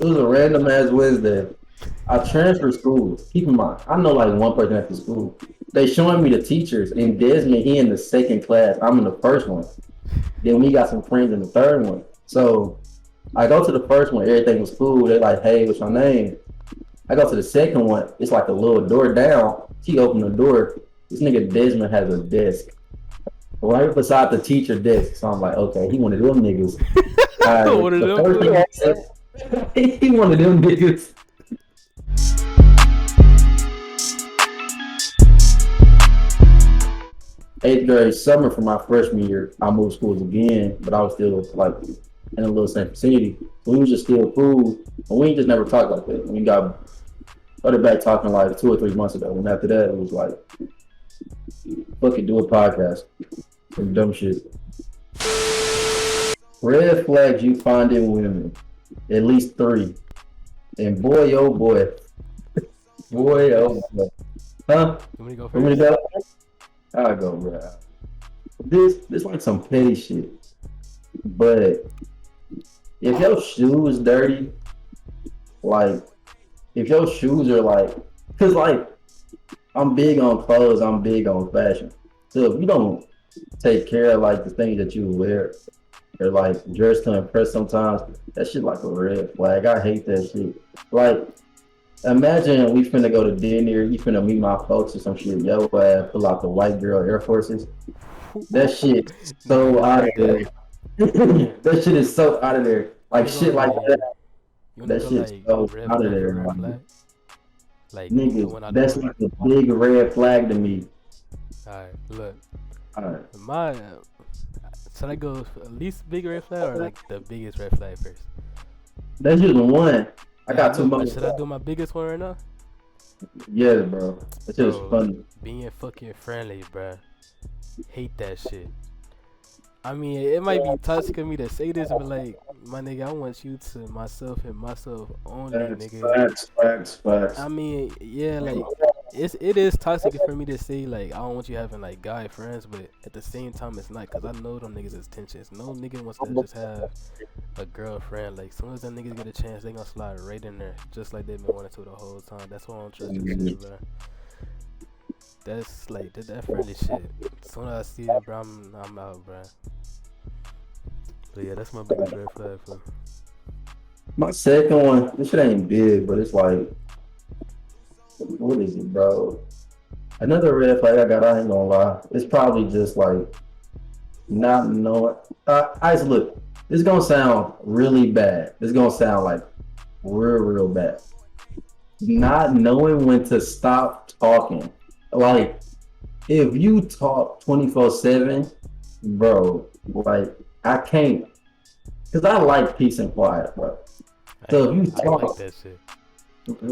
It was a random ass Wednesday. I transferred schools. Keep in mind, I know like one person at the school. They showing me the teachers, and Desmond, he in the second class. I'm in the first one. Then we got some friends in the third one. So I go to the first one, everything was cool. They're like, hey, what's your name? I go to the second one, it's like a little door down. She opened the door. This nigga Desmond has a desk right beside the teacher desk. So I'm like, okay, he one of them niggas. All right, One of the them first thing I fools. said, he one of them niggas. Eighth grade summer for my freshman year, I moved schools again, but I was still like in a little same vicinity. So we was just still cool, but we just never talked like that. We got started back talking like 2 or 3 months ago, and after that, it was like, fuck it, do a podcast. Some dumb shit. Red flags you find in women, at least three. And boy, oh boy, You want me to go boy, oh first? boy. Huh? You want me to go Want me to first? go? I'll go, bro. This like some petty shit. But if your shoes dirty, like if your shoes are like, cause like I'm big on clothes, I'm big on fashion. So if you don't take care of like the things that you wear, or like dress to impress sometimes, that shit like a red flag. I hate that shit. Like imagine we finna go to dinner, you finna meet my folks or some shit, yo ass pull out the white girl Air Forces. That shit Nigga, so you out of like there. that? That shit is so out of there. You Like wanna go shit like like that. you wanna That go shit's like so red out of flag for there. red Like flag? Like niggas, going out the that's way. like a big red flag to me. Alright, look. Alright. My should I go at least big red flag or like the biggest red flag first? That's just one. I Yeah, I got too know, but much. should I do my biggest one right now? Yeah, bro. That shit is Bro, funny. being fucking friendly, bruh. Hate that shit. I mean, it might be toxic of me to say this, but like, my nigga, I want you to myself and myself only, Facts, nigga. facts, facts, facts. I mean, yeah, like, it is toxic for me to say like I don't want you having like guy friends, but at the same time it's not, cause I know them niggas is tensions. No nigga wants to just have a girlfriend. Like, soon as them niggas get a chance, they gonna slide right in there, just like they've been wanting to the whole time. That's why I don't trust this shit, bro. That's like that friendly shit. As soon as I see it, bro, I'm out, bro. But yeah, that's my biggest red flag for. My second one, this shit ain't big, but it's like, what is it, bro? Another red flag I got, I ain't gonna lie. It's probably just like not knowing. Look, this is gonna sound really bad. This is gonna sound like real bad. Not knowing when to stop talking. Like, if you talk 24/7, bro, like, I can't, because I like peace and quiet, bro. So if you I like talk, that shit.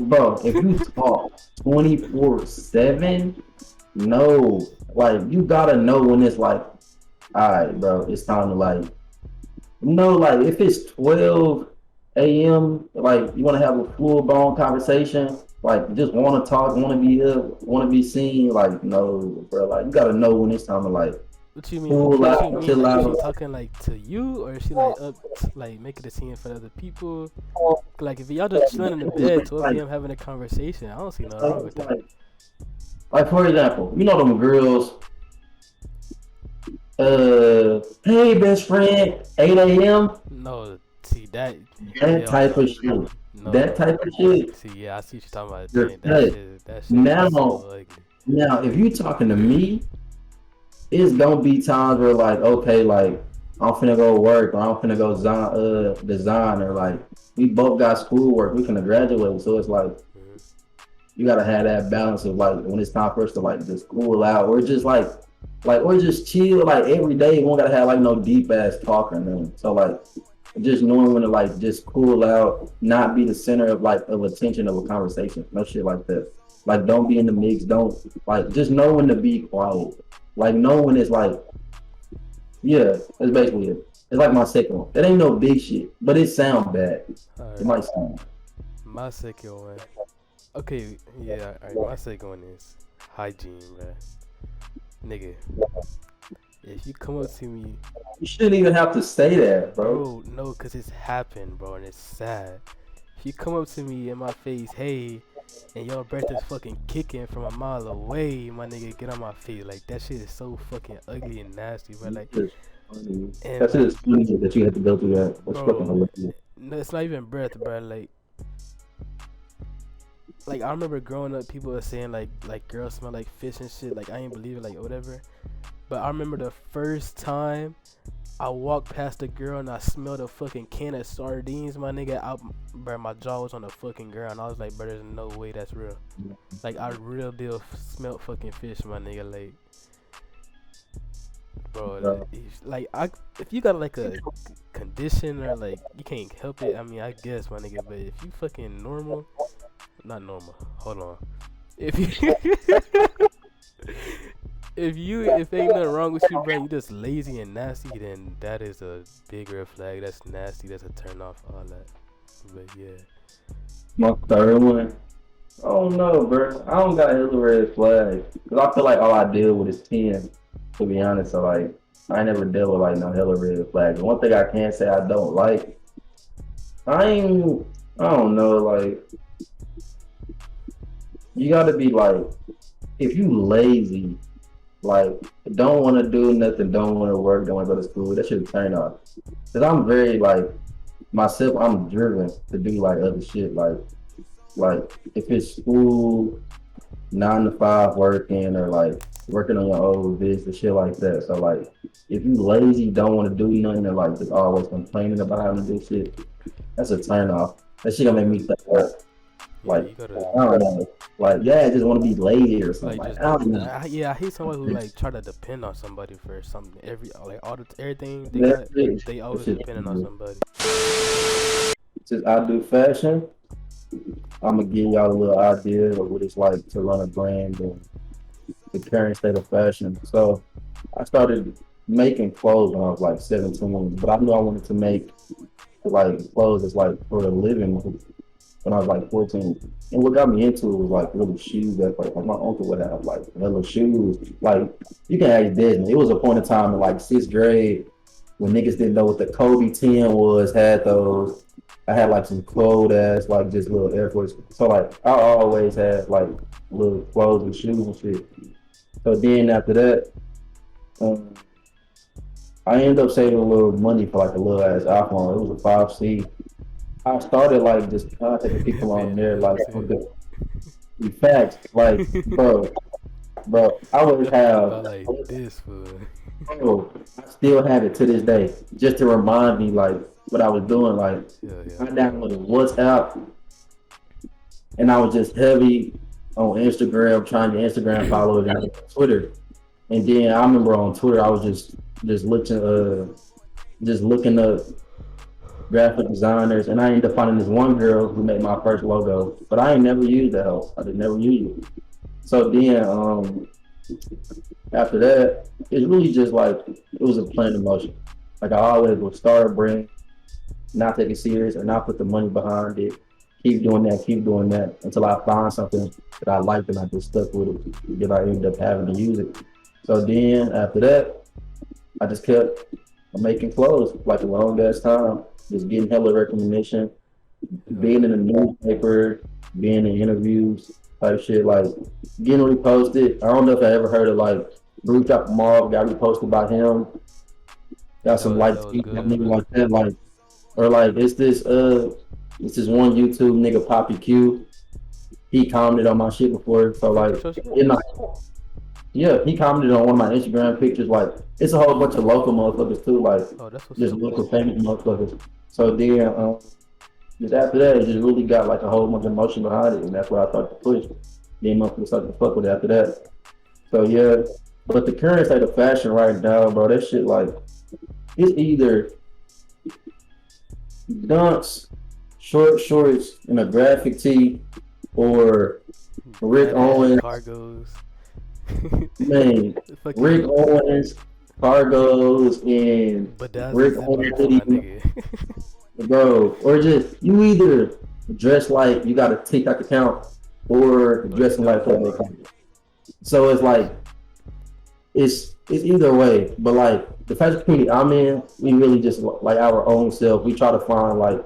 bro, if you talk 24/7, no, like, you gotta know when it's like, all right, bro, it's time to like, like if it's 12 a.m., like you want to have a full blown conversation, like just want to talk, want to be up, want to be seen, like no, bro, like you gotta know when it's time to like What you mean? cool What you out, mean? chill Like, is she out. talking like to you, or is she like like making a scene for other people? Like, if y'all just chilling in the bed, 12 Like, p.m. having a conversation, I don't see nothing wrong with that. like for example, you know them girls, hey best friend, 8 a.m. No, see that? That Hell type no, of shit. That no. type of shit. See, yeah, I see what you're talking about. You're Dang, cut. that shit is Now, so ugly. now, if you talking to me, it's gonna be times where like, okay, like I'm finna go work or I'm finna go design or like we both got schoolwork, we finna graduate. So it's like Mhm. you gotta have that balance of like when it's time for us to like just cool out or just like or just chill like every day. We don't gotta have like no deep ass talk or nothing. So like just knowing when to like just cool out, not be the center of like of attention of a conversation. No shit like that. Like don't be in the mix. Don't like just know when to be quiet. Like know when it's like yeah, that's basically it. It's like my second one. It ain't no big shit, but it sound bad. All It right, might sound. my second one. Okay, yeah, all right. My second one is hygiene, bruh. Nigga, if you come up to me, You shouldn't even have to say that, bro. bro, no, cause it's happened, bro, and it's sad. if you come up to me in my face, hey, and your breath is fucking kicking from a mile away, my nigga, get on my face. Like that shit is so fucking ugly and nasty, bro. Like, It's funny. and That's it. like, It's funny that you had to go through that. That's fucking bro, hilarious. no, it's not even breath, bro. Like I remember growing up, people were saying like girls smell like fish and shit. Like I ain't believe it, like whatever. But I remember the first time I walked past a girl and I smelled a fucking can of sardines, my nigga. Bro, my jaw was on the fucking ground. I was like, bro, there's no way that's real. Like I real deal smelled fucking fish, my nigga. Like, bro, like if you got like a condition or like you can't help it, I mean, I guess, my nigga. But if you fucking normal, not normal. Hold on. If you if ain't nothing wrong with you, bro, you just lazy and nasty, then that is a big red flag. That's nasty. That's a turn off. All that. But yeah. My third one. I don't know, bro. I don't got hella red flags. Cause I feel like all I deal with is 10, to be honest. So like, I ain't never dealt with like no hella red flags. And one thing I can say I don't like, I don't know, like, you gotta be like, if you lazy, like, don't want to do nothing, don't want to work, don't want to go to school, that should turn off. Cause I'm very like, myself, I'm driven to do like other shit, like if it's school, 9 to 5 working, or like working on your own business, shit like that. So like, if you lazy, don't want to do nothing, or like just always complaining about having to do shit, that's a turn off. That shit gonna make me think like, Yeah, I don't know, like I just want to be lazy or something. like Like, just I don't know. I hate somebody who like try to depend on somebody for something. Everything they That's got, it. they That always shit. depending on somebody. Since I do fashion, I'm gonna give y'all a little idea of what it's like to run a brand and the current state of fashion. So I started making clothes when I was like 17, but I knew I wanted to make like clothes that's like for a living when I was like 14. And what got me into it was like little shoes that like my uncle would have like little shoes. Like you can ask Desmond. It was a point in time in like 6th grade when niggas didn't know what the Kobe 10 was, had those. I had like some cold ass like just little Air Force. So like I always had like little clothes and shoes and shit. So then after that, um, I ended up saving a little money for like a little ass iPhone. It was a 5C. I started like just contacting people on Man, there, like that's it. okay, in fact, like bro, I would About have, like this fool. bro, I still have it to this day, just to remind me like what I was doing. Like Yeah. I downloaded WhatsApp, and I was just heavy on Instagram, trying to Instagram followers and Twitter. And then I remember on Twitter, I was just looking up graphic designers, and I ended up finding this one girl who made my first logo, but I ain't never used that help. I did never use it. So then, after that, it's really just like it was a planned emotion. Like I always would start a brand, not take it serious, and not put the money behind it. Keep doing that until I find something that I liked and I just stuck with it. Then I ended up having to use it. So then after that, I just kept making clothes like a long ass time, just getting hella recognition, being in the newspaper, being in interviews, type shit, like getting reposted. I don't know if I ever heard of like Bruce Drop Marv got reposted by him. Got some That like was good, nigga bro. like that, like or like it's this one YouTube nigga Poppy Q. He commented on my shit before, so Fuck like with your shit? you know, yeah, he commented on one of my Instagram pictures. Like it's a whole bunch of local motherfuckers too, like Oh, that's what's just up. local famous motherfuckers. So then, just after that, it just really got like a whole bunch of emotion behind it, and that's why I started to push. Then motherfuckers started to fuck with it after that. So yeah, but the current state of fashion right now, bro, that shit like it's either dunks, short shorts, and a graphic tee, or Rick Badass Owens. cargos. Man, Rick Fucking Owens, cargos, and bedazzled Rick Owens zippers, my hoodie, nigga. bro. Or just you either dress like you got a TikTok account, or Or you dressing like don't. that. So it's like it's either way. But like the fashion community I'm in, we really just like our own self. We try to find like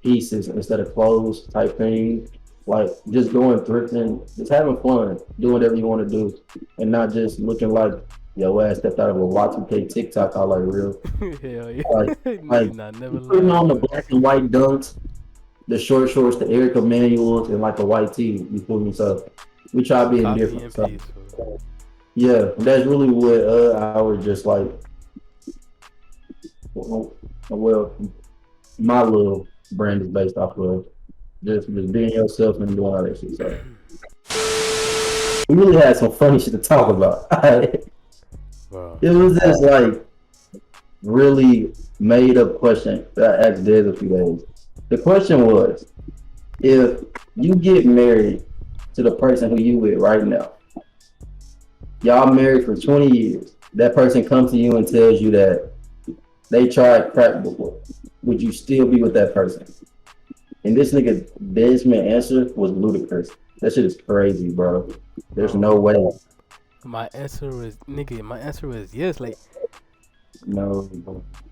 pieces instead of clothes type thing. Like just going thrifting, just having fun, doing whatever you want to do, and not just looking like yo ass stepped out of a Y2K TikTok all like real. Hell yeah. Like Nigga like not never you putting lied, on the but black and white dunks, the short shorts, the Erica Manuals, and like a white tee. You feel me? So we try being copy different. and So paste. Fool. yeah, that's really what our just like well my little brand is based off of just being yourself and doing all that shit. So we really had some funny shit to talk about. Bro. It was just like really made up question that I asked Dez a few days. The question was, if you get married to the person who you with right now, y'all married for 20 years, that person comes to you and tells you that they tried crack before, would you still be with that person? And this nigga Desmond answer was ludicrous. That shit is crazy, bro. There's Bro. no way. My answer was yes. Like, No.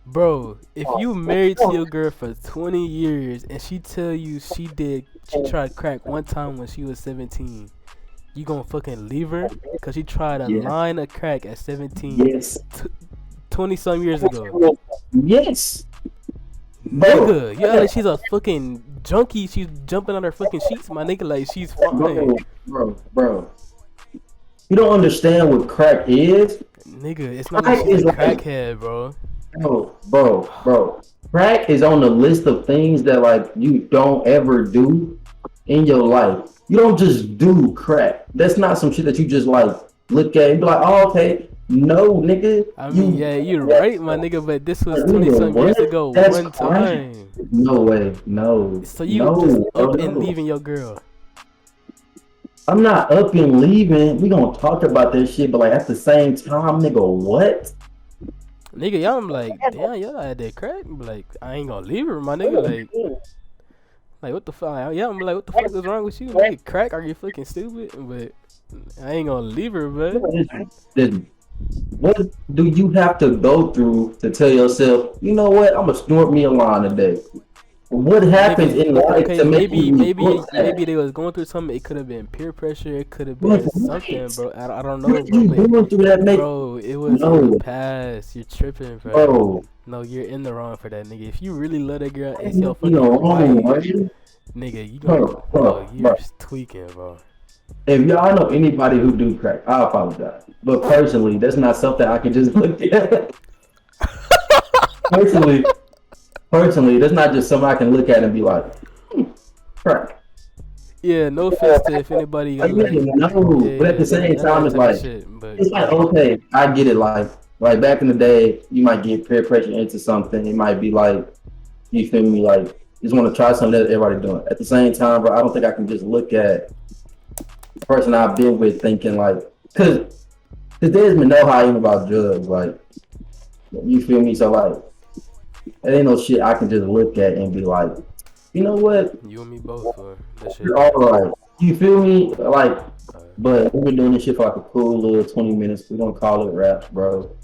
bro, if you married to your girl for 20 years and she tell you she tried crack one time when she was 17, you gonna fucking leave her? Cause she tried a Yeah. line of crack at 17, Yes. 20 some years ago. Yes. Nigga, you act like she's a fucking junkie. She's jumping on her fucking sheets, my nigga. Like she's fine. Bro. You don't understand what crack is? Nigga, it's not like Crack she's is a like, crackhead, bro. bro. Crack is on the list of things that like you don't ever do in your life. You don't just do crack. That's not some shit that you just like look at and be like, oh, okay. No, nigga. I mean, yeah, you're right, my nigga, but this was 20 some years ago, That's one time. No way. No. So you No. just up No. and leaving your girl. I'm not up and leaving. We gonna talk about this shit, but like at the same time, nigga, what? Nigga, y'all, I'm like, damn, y'all had that crack. But like, I ain't gonna leave her, my nigga. Like what the fuck? Yeah, I'm like, what the fuck is wrong with you? Nigga, crack? Are you fucking stupid? But I ain't gonna leave her, but. What do you have to go through to tell yourself, you know what, I'm gonna snort me a line today? What happens in life okay, to make you maybe they was going through something. It could have been peer pressure. It could have been something, bro. I don't know, bro. But going through that bro, it was in the past. You're tripping, bro. No, you're in the wrong for that, nigga. If you really love that girl, it's your fucking wife, nigga. You gonna, you're tweaking, bro. If y'all know anybody who do crack, I apologize. But personally, that's not something I can just look at. personally, that's not just something I can look at and be like, crack. Yeah, no offense to if anybody. But at the same time, it's like, it's like, okay, I get it. Like back in the day, you might get peer pressure into something. It might be like, you feel me, like, you just want to try something that everybody doing. At the same time, bro, I don't think I can just look at the person I've been with thinking like, because Desmond know how I am about drugs, like, you feel me? So like, it ain't no shit I can just look at and be like, you know what? You and me both, that shit. You're all right. You feel me? Like, but we've been doing this shit for like a cool little 20 minutes. We're gonna call it raps, bro.